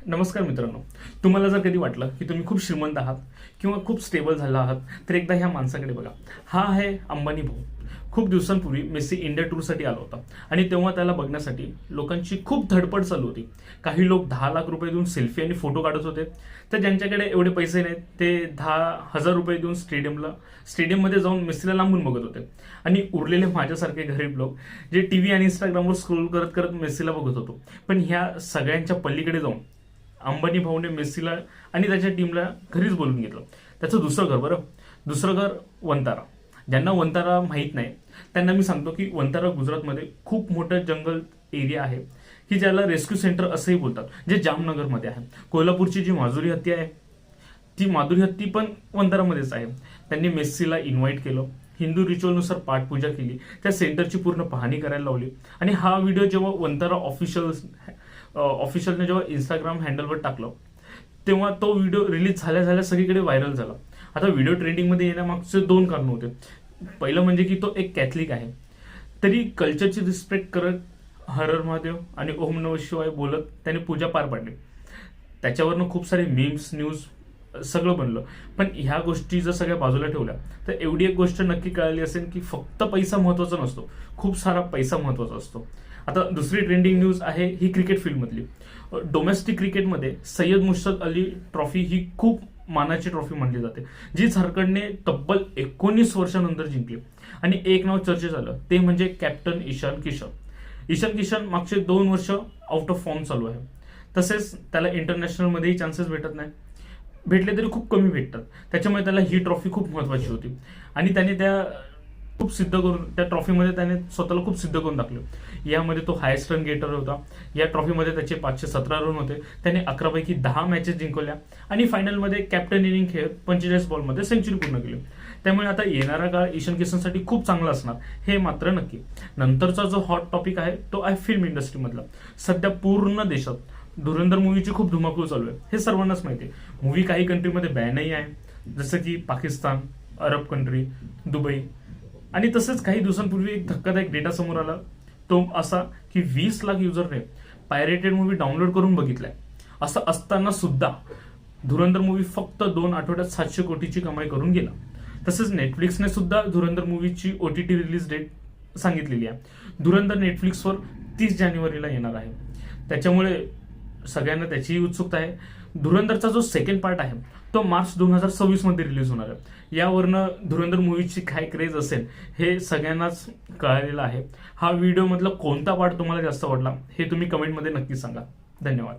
नमस्कार मित्रांनो, तुम्हाला जर कधी वाटलं की तुम्ही खूप श्रीमंत आहात किंवा खूप स्टेबल झाला आहात तर एकदा ह्या माणसाकडे बघा. हा आहे अंबानी भाऊ. खूप दिवसांपूर्वी मेस्सी इंडिया टूरसाठी आला होता आणि तेव्हा त्याला बघण्यासाठी लोकांची खूप धडपड चालू होती. काही लोक 10 लाख रुपये देऊन सेल्फी आणि फोटो काढत होते, तर ज्यांच्याकडे एवढे पैसे नाहीत ते 10,000 रुपये देऊन स्टेडियममध्ये जाऊन मेस्सीला लांबून बघत होते. आणि उरलेले माझ्यासारखे गरीब लोक जे टीव्ही आणि इंस्टाग्रामवर स्क्रोल करत करत मेस्सीला बघत होतो. पण ह्या सगळ्यांच्या पलीकडे जाऊन अंबानी भाऊने मेस्सीला आणि त्याच्या टीमला घरीच बोलून घेतलं. त्याचं दुसरं घर वंतारा. ज्यांना वंतारा माहीत नाही त्यांना मी सांगतो की वंतारा गुजरातमध्ये खूप मोठं जंगल एरिया आहे की ज्याला रेस्क्यू सेंटर असंही बोलतात, जे जामनगरमध्ये आहे. कोल्हापूरची जी माधुरी हत्ती आहे ती माधुरी हत्ती पण वंतारामध्येच आहे. त्यांनी मेस्सीला इन्व्हाइट केलं, हिंदू रिच्युअलनुसार पाठपूजा केली, त्या सेंटरची पूर्ण पाहणी करायला लावली. आणि हा व्हिडिओ जेव्हा वंतारा ऑफिशियलने जेव्हा इंस्टाग्राम हँडलवर टाकलं तेव्हा तो व्हिडिओ रिलीज झाल्या सगळीकडे व्हायरल झाला. आता व्हिडिओ ट्रेंडिंगमध्ये येण्यामागचे 2 कारणं होते. पहिलं म्हणजे की तो एक कॅथलिक आहे, तरी कल्चरची रिस्पेक्ट करत हर महादेव आणि ओम नमः शिवाय बोलत त्याने पूजा पार पाडली. त्याच्यावरनं खूप सारे मीम्स, न्यूज सगळं बनलं. पण ह्या गोष्टी जर सगळ्या बाजूला ठेवल्या तर एवढी एक गोष्ट नक्की कळाली असेल की फक्त पैसा महत्वाचा नसतो, खूप सारा पैसा महत्वाचा असतो. आता दुसरी ट्रेंडिंग न्यूज आहे ही क्रिकेट फील्डमधली. डोमेस्टिक क्रिकेटमध्ये सय्यद मुश्ताक अली ट्रॉफी ही खूप मानाची ट्रॉफी मानली जाते, जी झारखंडने तब्बल 19 वर्षानंतर जिंकली. आणि एक नाव चर्चेत आलं ते म्हणजे कॅप्टन ईशान किशन मागचे 2 वर्ष आउट ऑफ फॉर्म चालू आहे. तसेच त्याला इंटरनॅशनलमध्येही चान्सेस भेटत नाही, भेटले तरी खूप कमी भेटतात. त्याच्यामुळे त्याला ही ट्रॉफी खूप महत्वाची होती आणि त्याने त्या ट्रॉफीमध्ये त्याने स्वतःला खूप सिद्ध करून दाखवलं. यामध्ये तो हायेस्ट रन गेटर होता. या ट्रॉफीमध्ये त्याचे 517 रन होते. त्याने 11 पैकी 10 मॅचेस जिंकवल्या आणि फायनलमध्ये कॅप्टन इनिंग खेळत 45 बॉलमध्ये सेंचुरी पूर्ण केली. त्यामुळे आता येणारा काळ ईशान किशनसाठी खूप चांगला असणार हे मात्र नक्की. नंतरचा जो हॉट टॉपिक आहे तो आहे फिल्म इंडस्ट्रीमधला. सध्या पूर्ण देशात धुरंधर मूवीची खूप धुमाकूळ चालू आहे, हे सर्वांनाच माहिती आहे. मूवी काही कंट्रीमध्ये बॅनही आहे, जसं की पाकिस्तान, अरब कंट्री, दुबई. आणि तसंच काही दिवसांपूर्वी एक धक्कादायक डेटा समोर आला, तो असा की 20 लाख युजरने पायरेटेड मूवी डाउनलोड करून बघितलाय. असं असताना सुद्धा धुरंधर मूवी फक्त 2 आठवड्यात 700 कोटीची कमाई करून गेला. तसंच नेटफ्लिक्सने सुद्धा धुरंधर मूवीची OTT रिलीज डेट सांगितलेली आहे. धुरंधर नेटफ्लिक्सवर 30 जानेवारीला येणार आहे. त्याच्यामुळे सगळ्यांना त्याचीही उत्सुकता आहे. धुरंधरचा जो सेकंड पार्ट आहे तो मार्च 2026 मध्ये रिलीज होणार आहे. यावरनं धुरंधर मूवीची काय क्रेज असेल हे सगळ्यांनाच कळलेलं आहे. हा व्हिडिओ मधला कोणता पार्ट तुम्हाला जास्त आवडला हे तुम्ही कमेंटमध्ये नक्की सांगा. धन्यवाद.